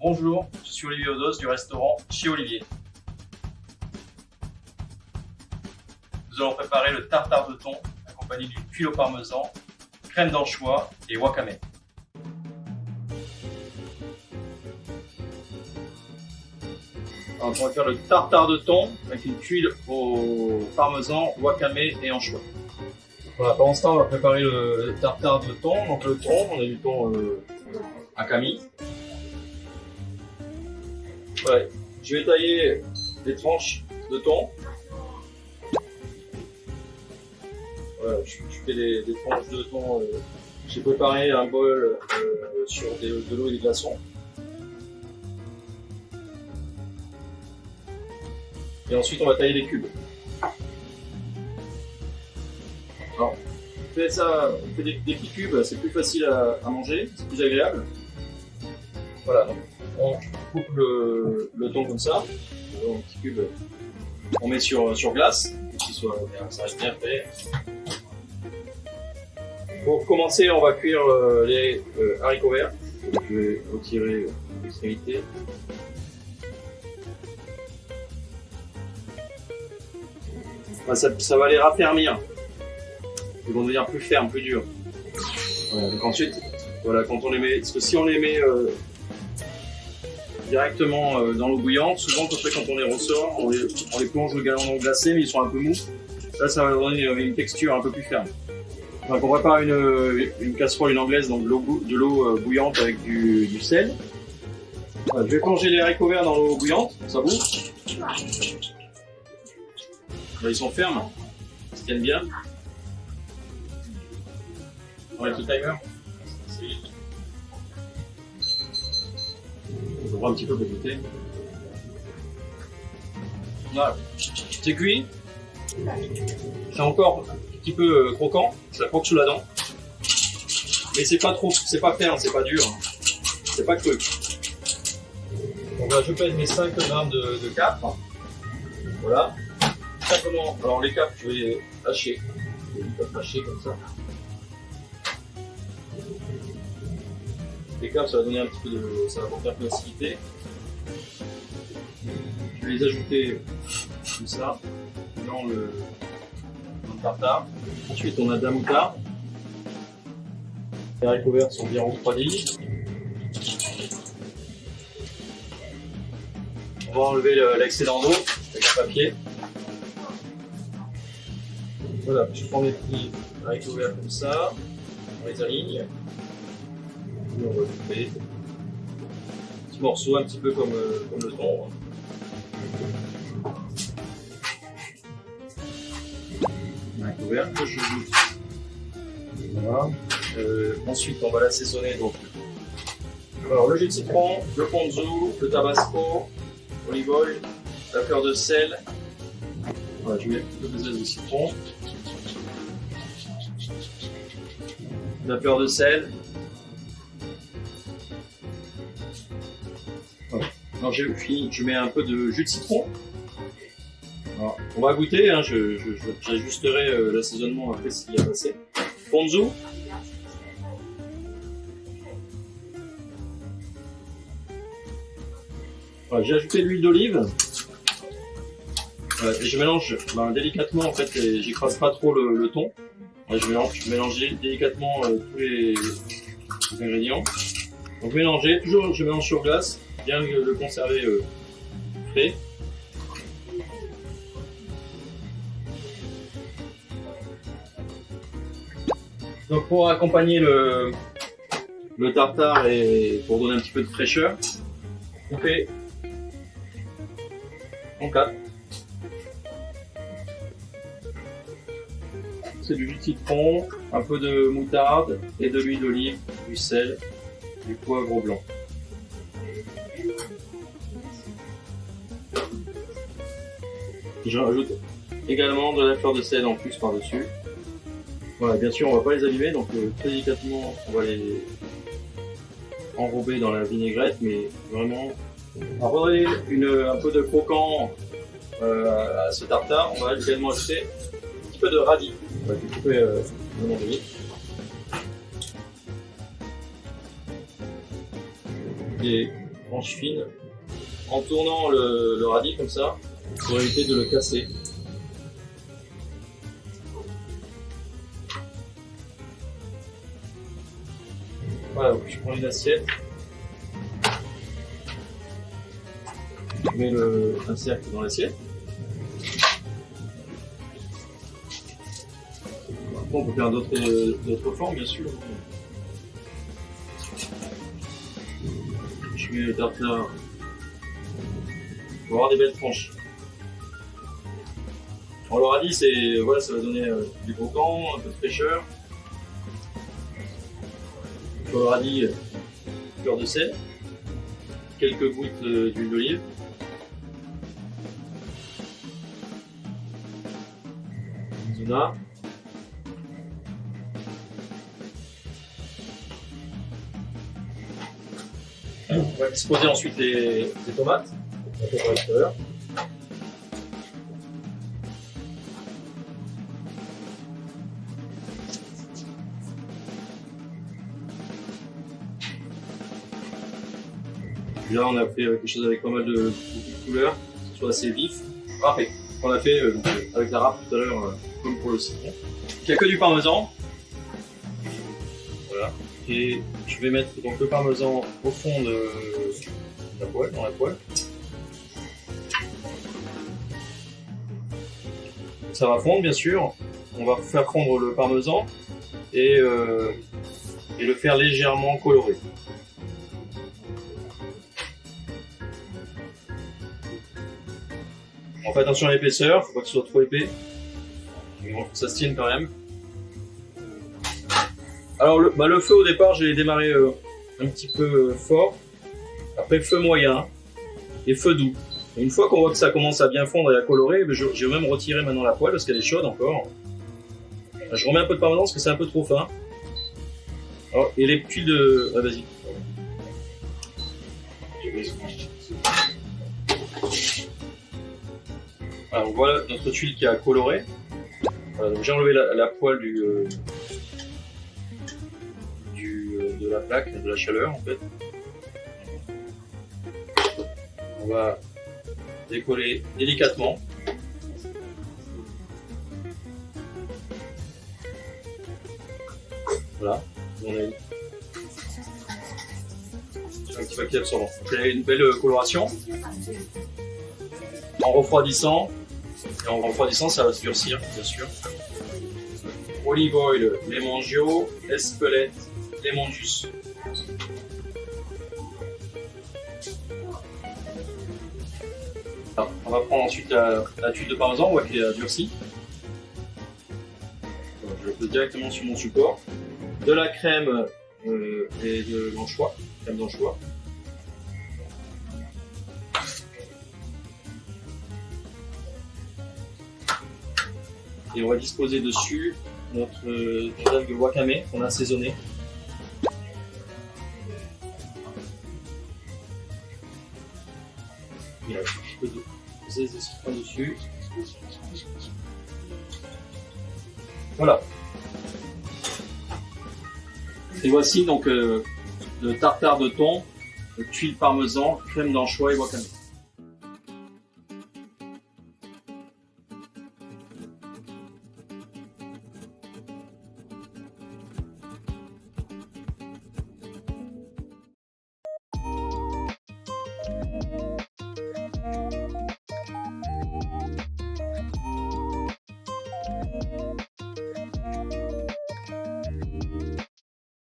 Bonjour, je suis Olivier Odos du restaurant Chez Olivier. Nous allons préparer le tartare de thon accompagné d'une tuile au parmesan, crème d'anchois et wakame. Alors, on va faire le tartare de thon avec une tuile au parmesan, wakame et anchois. Voilà, pendant ce temps, on va préparer le tartare de thon. Donc le thon, on a du thon akami. Ouais. Je vais tailler des tranches de thon. Voilà, je fais des tranches de thon. J'ai préparé un bol sur de l'eau et des glaçons. Et ensuite, on va tailler des cubes. Alors, on fait des petits cubes, c'est plus facile à manger, c'est plus agréable. Voilà, donc on coupe le thon comme ça, un petit cube, on met sur glace, pour que ça reste bien fait. Pour commencer, on va cuire les haricots verts. Je vais retirer l'extrémité. Ça va les raffermir. Ils vont devenir plus fermes, plus durs. Voilà, donc ensuite, voilà, quand on les met, parce que si on les met directement dans l'eau bouillante, souvent quand on les ressort, on les plonge dans l'eau glacée, mais ils sont un peu mous. Là, ça va donner une texture un peu plus ferme. Donc on prépare une casserole, une anglaise, donc de l'eau bouillante avec du sel. Voilà, je vais plonger les haricots verts dans l'eau bouillante, ça bout. Là, ils sont fermes, ils se tiennent bien. On va mettre le timer. On va un petit peu pour goûter. Voilà, c'est cuit. C'est encore un petit peu croquant, ça croque sous la dent. Mais c'est pas ferme, c'est pas dur, c'est pas cru. Donc là, je pèse mes 5 grammes de capres. Voilà. Simplement, alors les capres, je vais les hacher. Je vais les hacher comme ça. Les capres, ça va donner un petit peu ça va apporter un peu d'acidité. Je vais les ajouter comme ça dans le tartare. Ensuite, on a de la moutarde. Les haricots verts sont bien refroidis. On va enlever l'excédent d'eau avec le papier. Voilà, je prends mes petits haricots verts comme ça, on les aligne. Et on va couper des petits morceaux un petit peu comme le thon. Haricots verts que je joue. Voilà. Ensuite, on va l'assaisonner. Donc, alors le jus de citron, le ponzu, le tabasco, olive oil, la fleur de sel. Voilà, je mets un petit peu de zeste de citron. La fleur de sel. Voilà. Alors je mets un peu de jus de citron. Alors, on va goûter, hein, j'ajusterai l'assaisonnement après s'il y a passé. Ponzu. Voilà, j'ai ajouté de l'huile d'olive. Et je mélange délicatement, en fait, j'écrase pas trop le thon. Je mélange délicatement tous les ingrédients. Donc mélanger, toujours je mélange sur glace, bien le conserver frais. Donc pour accompagner le tartare et pour donner un petit peu de fraîcheur, coupé en 4. C'est du jus de citron, un peu de moutarde et de l'huile d'olive, du sel, du poivre blanc. Je rajoute également de la fleur de sel en plus par-dessus. Voilà, bien sûr, on ne va pas les abîmer, donc très délicatement, on va les enrober dans la vinaigrette, mais vraiment, pour donner un peu de croquant à ce tartare, on va également ajouter un petit peu de radis. On va découper le mandarine. Et tranches fines, en tournant le radis comme ça, pour éviter de le casser. Voilà, donc je prends une assiette, je mets un cercle dans l'assiette. On peut faire d'autres formes, bien sûr. Je mets le tartare pour avoir des belles tranches. Alors, le radis, voilà, ça va donner du croquant, un peu de fraîcheur. Pour le radis, fleur de sel, quelques gouttes d'huile d'olive. Zuna. On va disposer ensuite les tomates. On va faire tout à l'heure. Là, on a fait quelque chose avec pas mal de couleurs, que ce soit assez vif, râpé. On a fait avec la râpe tout à l'heure, comme pour le citron. Il n'y a que du parmesan. Voilà. Et je vais mettre donc le parmesan au fond de la poêle, dans la poêle. Ça va fondre, bien sûr. On va faire fondre le parmesan et le faire légèrement colorer. On fait attention à l'épaisseur, faut pas que ce soit trop épais. Bon, ça se tienne quand même. Alors le feu au départ, j'ai démarré un petit peu fort. Après feu moyen et feu doux. Et une fois qu'on voit que ça commence à bien fondre et à colorer, je vais même retirer maintenant la poêle parce qu'elle est chaude encore. Je remets un peu de parmesan parce que c'est un peu trop fin. Alors, et les tuiles de... Ah, vas-y. Alors voilà notre tuile qui a coloré. Voilà, j'ai enlevé la poêle de la plaque, de la chaleur en fait. On va décoller délicatement. Voilà, on a un petit papier absorbant. C'est une belle coloration. En refroidissant, ça va se durcir, bien sûr. Olive oil, lemon gio, espelette, lemon juice. Alors, on va prendre ensuite la tuile de parmesan, on voit qu'elle a durci. Donc, je le pose directement sur mon support. De la crème et de l'anchois, crème d'anchois. Et on va disposer dessus notre algue wakame qu'on a assaisonné. Il y a un petit peu de citron dessus. Voilà. Et voici donc le tartare de thon, tuile parmesan, crème d'anchois et wakame.